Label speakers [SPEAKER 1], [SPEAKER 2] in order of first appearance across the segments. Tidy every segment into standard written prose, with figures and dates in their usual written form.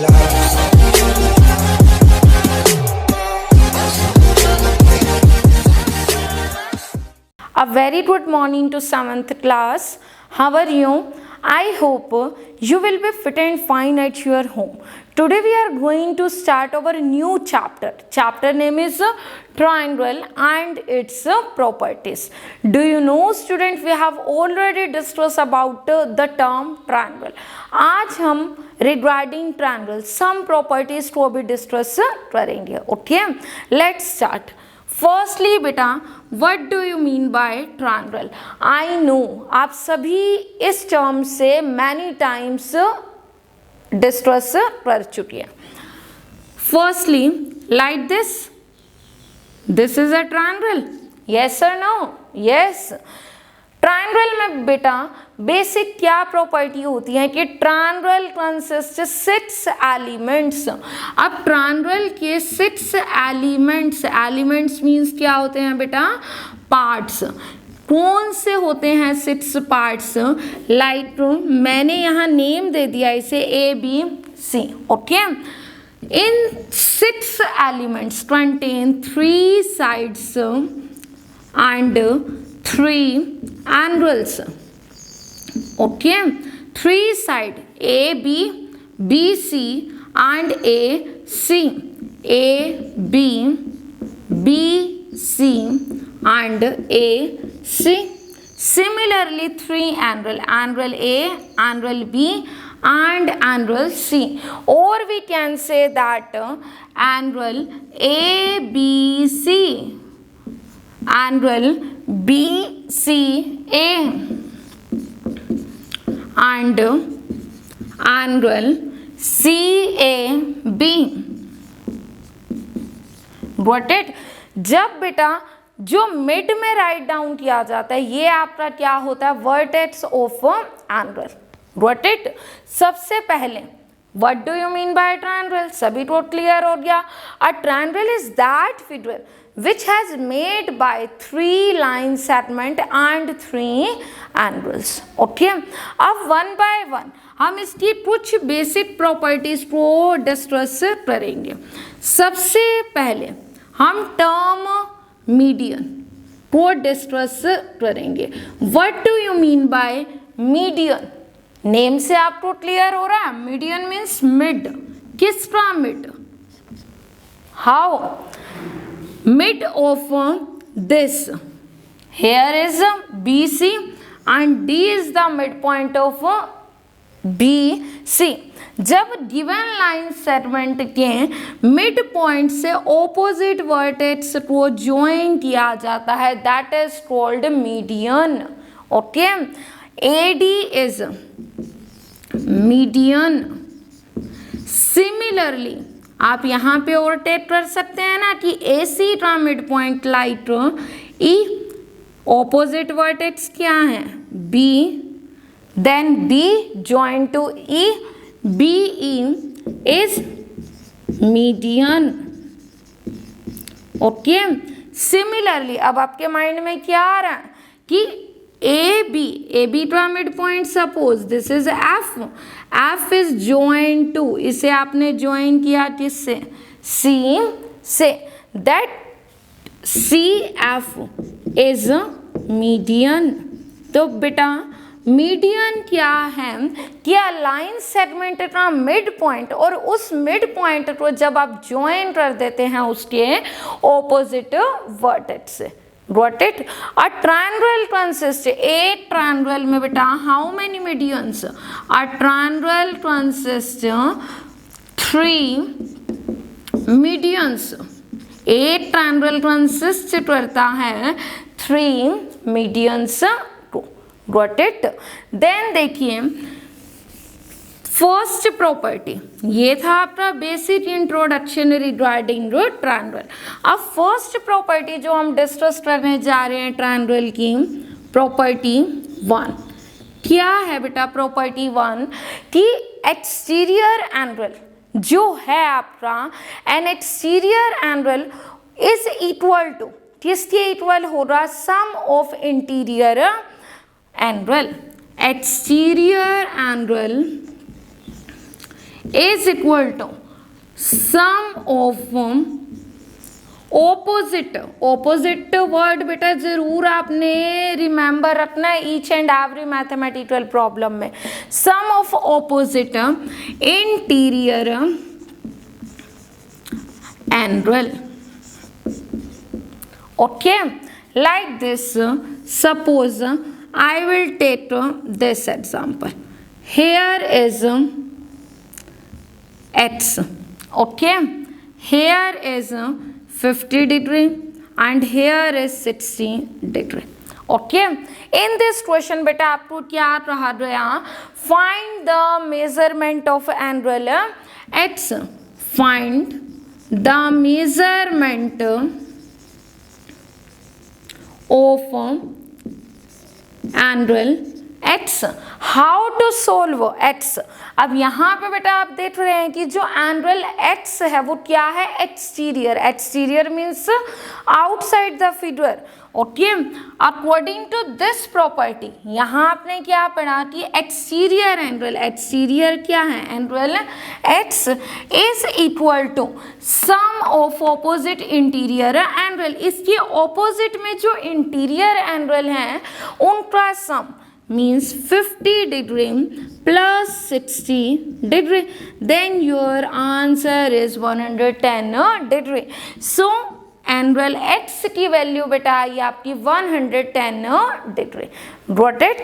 [SPEAKER 1] A very good morning to 7th class. How are you? I hope you will be fit and fine at your home. Today we are going to start our new chapter. Chapter name is triangle and its properties. Do you know student, we have already discussed about the term triangle. आज हम regarding triangle some properties को भी discuss करेंगे. Okay, let's start. Firstly बेटा what do you mean bye triangle? I know आप सभी इस term से मैनी टाइम्स डिस्कस कर चुके हैं. Firstly like this is a triangle. Yes और नो? यस. ट्रायंगल में बेटा बेसिक क्या प्रॉपर्टी होती है कि ट्रायंगल कंसिस्ट 6 एलिमेंट्स. अब ट्रायंगल के 6 एलिमेंट्स मींस क्या होते हैं बेटा? पार्ट्स. कौन से होते हैं 6 पार्ट्स? लाइक मैंने यहाँ नेम दे दिया इसे ABC. Okay. In 6 elements contain 3 sides and 3 angles. Okay, 3 side A, B, BC and AC. A, B, BC and AC. Similarly, 3 angle A, angle B and angle C. Or we can say that angle ABC, angle BCA and angle CAB. Got it? जब बेटा जो mid में write down किया जाता है ये आपका क्या होता है? Vertex of angle. Got it? सबसे पहले what do you mean by triangle? सभी को क्लियर हो गया. A triangle is that figure which has made by 3 line segment and 3 angles. Okay, अब वन बाय वन हम इसकी कुछ बेसिक प्रॉपर्टीज को डिस्कस करेंगे. सबसे पहले हम टर्म मीडियन को डिस्कस करेंगे. What do you mean by median? Name से आपको क्लियर हो रहा है. Median means mid. किसका mid? How? Mid of this. Here is BC and D is the midpoint of BC. जब गिवन लाइन सेगमेंट के मिड पॉइंट से opposite vertex को ज्वाइन किया जाता है that is called median. Okay. AD is median. Similarly आप यहाँ पे ओवरटेक कर सकते हैं ना कि AC का mid point like E. Opposite vertex क्या है? B. Then B join to E. BE is median. Okay. Similarly अब आपके माइंड में क्या आ रहा है कि AB का mid point suppose this is F is join to, इसे आपने ज्वाइन किया किससे? C से. That CF is median. तो बेटा मीडियन क्या है कि लाइन सेगमेंट का मिड पॉइंट और उस मिड पॉइंट को जब आप ज्वाइन कर देते हैं उसके ऑपोजिट वर्टेक्स से. Got it? A triangle consists, एक triangle में बेटा how many medians? A triangle consists 3 medians. एक triangle consist करता है 3 medians को. Got it? Then देखिए फर्स्ट प्रॉपर्टी ये था आपका बेसिक इंट्रोडक्शन रिगार्डिंग ट्रायंगल. अब फर्स्ट प्रॉपर्टी जो हम डिस्कस करने जा रहे हैं ट्रायंगल की, प्रॉपर्टी 1 क्या है बेटा? प्रॉपर्टी 1 कि एक्सटीरियर एंगल जो है आपका an exterior angle is equal to, किसके इक्वल होगा? Sum of interior angle. Exterior angle is equal to sum of opposite. Opposite word बेटा जरूर आपने रिमेंबर रखना है each and every mathematical problem में। Sum of opposite interior angle. Okay, like this, suppose I will take this example. Here is x. Okay, here is 50 degree and here is 60 degree. Okay, in this question बेटा आपको क्या रहा गया, find the measurement of angle x. Find the measurement of angle x. How to solve x। अब यहाँ पे बेटा आप देख रहे हैं कि जो एंगल x है वो क्या है, exterior. Exterior means outside the figure. Okay, according to this property यहाँ आपने क्या पढ़ा कि एक्सटीरियर एंगल, एक्सटीरियर क्या है, angle x is equal to sum of opposite interior angle. इसके ऑपोजिट में जो इंटीरियर एंगल है उनका sum means 50 degree plus 60 degree, then your answer is 110 degree. So angle x की वैल्यू बेटा आई आपकी 110 degree. Got it?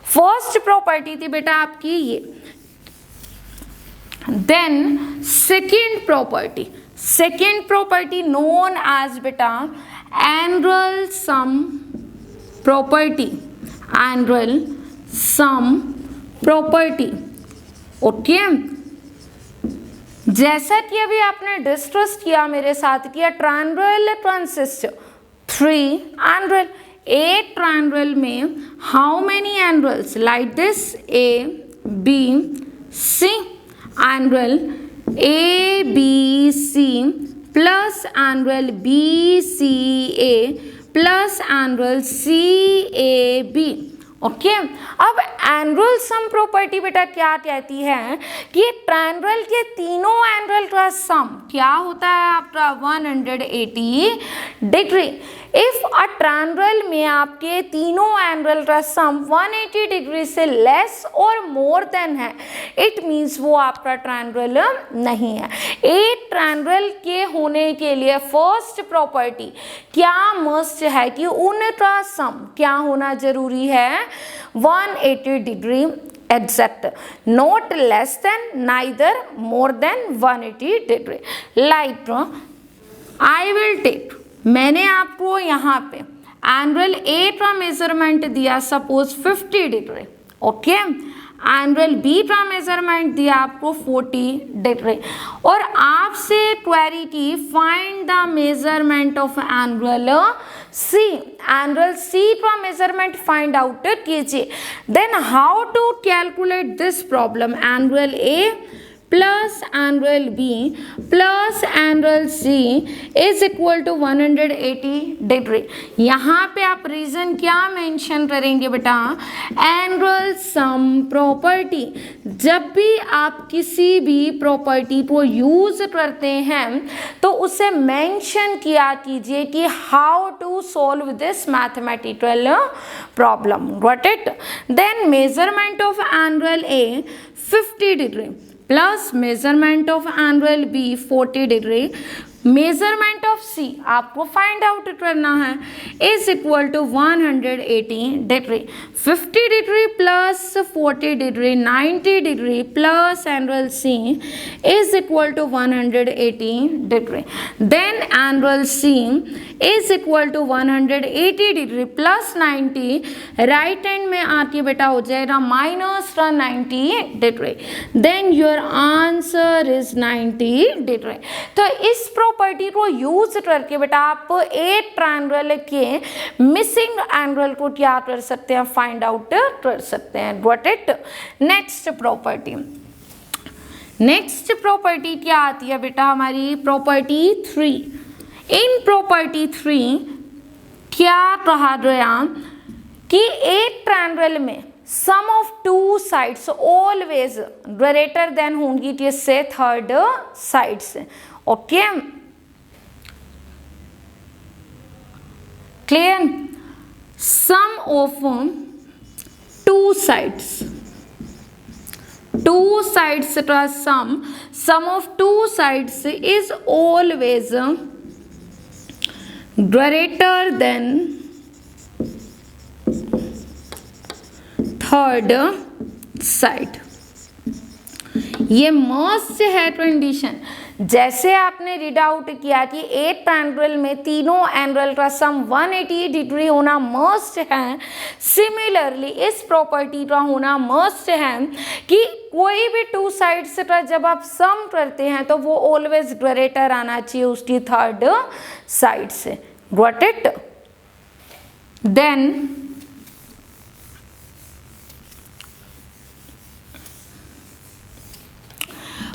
[SPEAKER 1] First property थी बेटा आपकी ये। Then second property known as बेटा angle sum property। Angle sum property. Okay, जैसा कि अभी आपने डिस्कस किया मेरे साथ किया, ट्रायंगल कंसिस्ट 3 एंगल। एक ट्रायंगल में how many angles, like this A B C, angle A B C plus angle B C A plus angle C A B. Okay, अब एंगल सम प्रॉपर्टी बेटा क्या कहती है कि ट्रायंगल के तीनों एंगल का सम क्या होता है आपका 180 डिग्री। इफ अ ट्रायंगल में आपके तीनों एंगल का सम 180 डिग्री से लेस और मोर देन है, इट मीन्स वो आपका ट्रायंगल नहीं है। एक ट्रायंगल के होने के लिए फर्स्ट प्रॉपर्टी क्या मस्ट है कि उनका सम क्या होना जरूरी है, 180 degree exact, not less than neither more than 180 degree. Like I will take, मैंने आपको यहाँ पे एंगल ए का मेजरमेंट दिया suppose 50 degree. Okay, angle B का मेजरमेंट दिया आपको 40 डिग्री और आपसे क्वेरी की find the measurement of angle C. Angle C का मेजरमेंट फाइंड आउट कीजिए। Then how to calculate this problem, angle A plus angle B plus angle C is equal to 180 degree. यहाँ पे आप reason क्या mention करेंगे बेटा, angle sum property. जब भी आप किसी भी प्रॉपर्टी को यूज करते हैं तो उसे मेंशन किया कीजिए कि how to solve this mathematical problem. Got it? Then measurement of angle A 50 degree plus measurement of angle B 40 degree, measurement of C आपको फाइंड आउट करना है, is equal to 180 degree. 50 degree plus 40 degree 90 degree plus angle C is equal to 180 degree. Then angle C is equal to 180 degree plus 90, right hand में आके बेटा हो जाएगा minus 90 degree. Then your answer is 90 degree. तो इस property को use करके बेटा आप एक ट्रायंगल के मिसिंग एंगल को क्या कर सकते हैं, फाइंड आउट कर सकते हैं। Got it? नेक्स्ट प्रॉपर्टी क्या आती है बेटा हमारी, प्रॉपर्टी 3। इन प्रॉपर्टी 3 क्या कहा गया कि एक ट्रायंगल में sum of two sides always greater than होंगी किससे, थर्ड साइड से। Okay, clear. Sum of two sides, two sides का sum of two sides is always greater than third side। ये मस्ट है कंडीशन। जैसे आपने रीड आउट किया कि 8 ट्रायंगल में तीनों एंगल का सम 180 डिग्री होना मस्ट है, सिमिलरली इस प्रॉपर्टी का होना मस्ट है कि कोई भी टू साइड्स का जब आप सम करते हैं तो वो ऑलवेज ग्रेटर आना चाहिए उसकी थर्ड साइड से। Got it? देन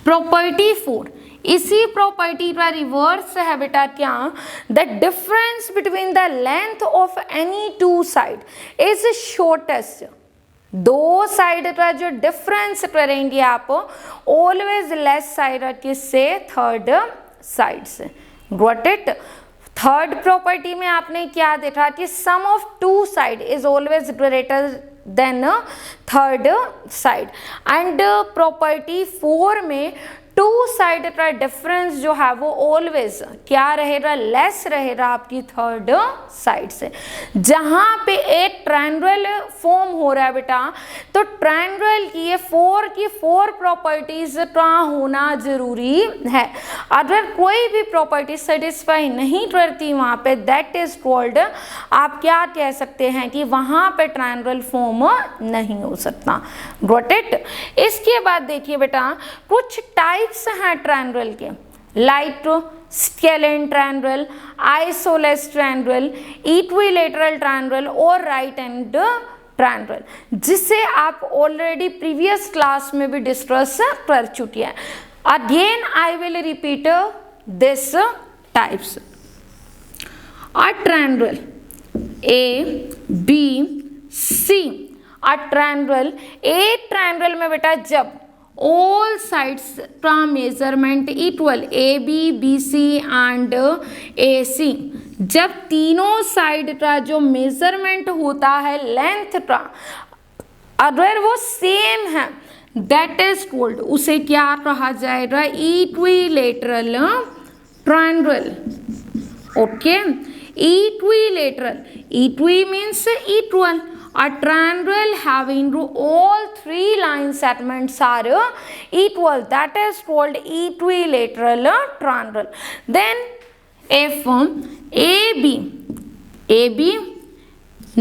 [SPEAKER 1] प्रॉपर्टी 4, इसी प्रॉपर्टी का रिवर्स है बेटा क्या, the difference between the length of any two side is shortest. दो साइड का जो डिफरेंस करेंगे आप ऑलवेज लेस साइड किससे, थर्ड साइड से। Got it? थर्ड प्रॉपर्टी में आपने क्या देखा कि sum of two side is always greater than third side, and property 4 में टू साइड का डिफरेंस जो है वो ऑलवेज क्या रहेगा, लेस रहेगा आपकी थर्ड साइड से। जहां पे एक ट्रायंगल फॉर्म हो रहा है बेटा, तो ट्रायंगल की ये 4 की 4 प्रॉपर्टीज का होना जरूरी है। अगर कोई भी प्रॉपर्टी सेटिस्फाई नहीं करती वहां पे, दैट इज कॉल्ड, आप क्या कह सकते हैं कि वहां पे ट्रायंगल फॉर्म नहीं हो सकता। Got it? इसके बाद देखिए बेटा, कुछ टाइप्स हैं ट्रायंगल के, like scalene triangle, isosceles triangle, equilateral triangle और राइट एंड ट्रायंगल, जिसे आप ऑलरेडी प्रीवियस क्लास में भी डिस्कस कर चुके हैं। Again I will repeat this types. A triangle A B C, a triangle, एक ट्रायंगल में बेटा जब ऑल साइड्स का measurement equal, A B, B C and A C, जब तीनों साइड का जो मेजरमेंट होता है लेंथ का, अगर वो सेम है, दैट इज कॉल्ड, उसे क्या कहा जाएगा, equilateral triangle. Okay, equilateral, equi means equal, a triangle having all 3 line segments are equal, that is called equilateral triangle. Then if AB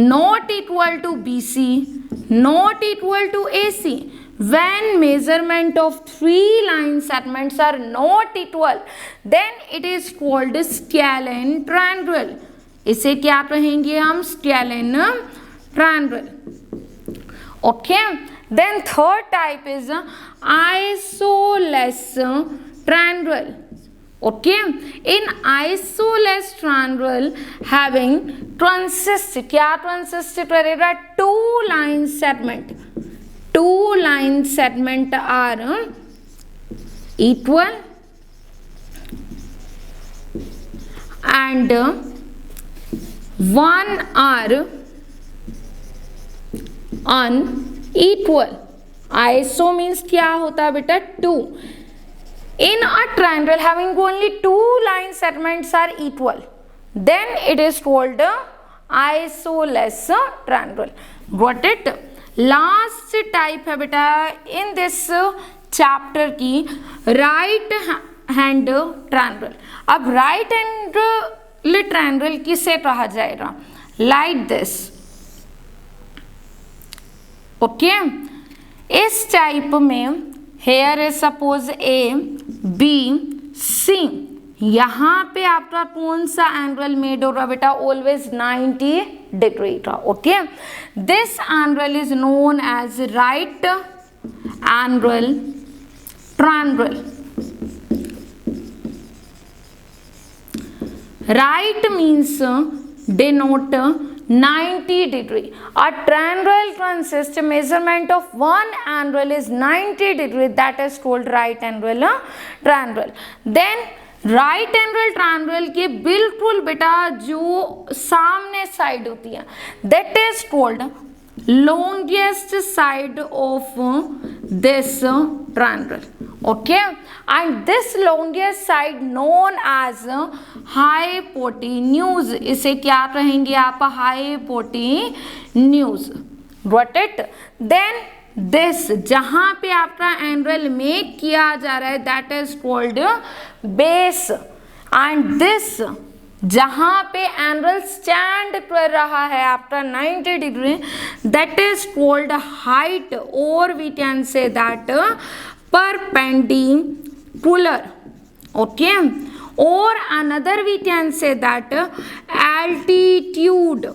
[SPEAKER 1] not equal to BC not equal to AC, when measurement of 3 line segments are not equal, then it is called scalene triangle। इसे क्या कहेंगे हम, scalene triangle। Okay, then third type is isosceles triangle। Okay, in isosceles triangle having consist, क्या consist करेगा, 2 line segment, 2 line segment are equal and 1 are unequal। Iso means क्या होता है बेटा, 2। In a triangle having only 2 line segments are equal, then it is called isosceles triangle. Got it? Last type है बेटा in this chapter की right hand triangle. अब right hand triangle किसे कहा जाएगा, लाइक दिस। ओके, इस type में here is suppose A B C, यहाँ पे आपका कौन सा एंगल मेड होगा बेटा, ऑलवेज 90 डिग्री का। Okay, this angle is known as right angle triangle. Right means denote 90 degree. A triangle consists measurement of one angle is 90 degree, that is called right angle triangle. Then right angle triangle के बिल्कुल बेटा जो सामने side होती है that is called longest side of this triangle. Okay, and this longest side known as hypotenuse. इसे क्या कहेंगे आप? hypotenuse. Got it? Then this जहां पे आपका एंगल मेक किया जा रहा है that is called base, and this जहां पे एंगल स्टैंड कर रहा है after 90 degree that is called height, और we can say that perpendicular. Okay, और another we can say that altitude.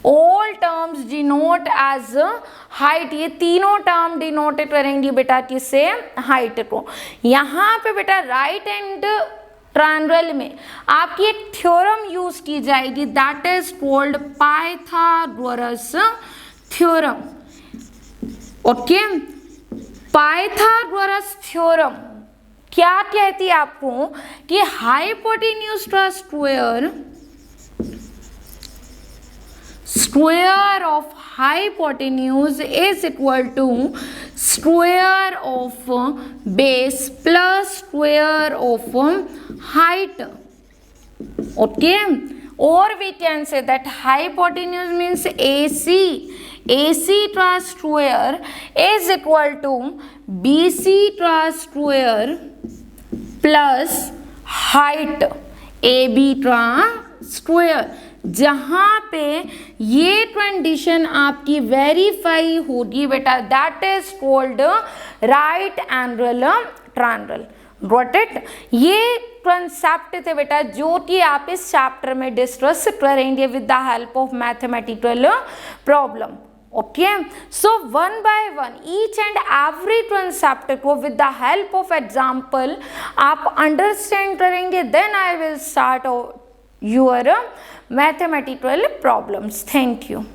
[SPEAKER 1] All terms denote as height. ये तीनों term denote करेंगे बेटा किससे? हाइट को. यहाँ पे बेटा राइट एंड ट्रायंगल में आपकी एक थ्योरम यूज की जाएगी that is called Pythagoras theorem. Okay, Pythagoras theorem क्या कहती है आपको कि हाइपोटेन्यूज का square of hypotenuse is equal to square of base plus square of height. Okay, or we can say that hypotenuse means AC. AC का square is equal to BC का square plus height AB का square. जहां पे ये condition आपकी verify होगी बेटा that is called right angle triangle. Got it? ये कंसेप्ट थे बेटा जो कि आप इस चैप्टर में डिस्कस करेंगे with the help of mathematical problem. Okay, so one by one each and every concept को with the help of example आप अंडरस्टैंड करेंगे. Then I will start your mathematical problems. Thank you.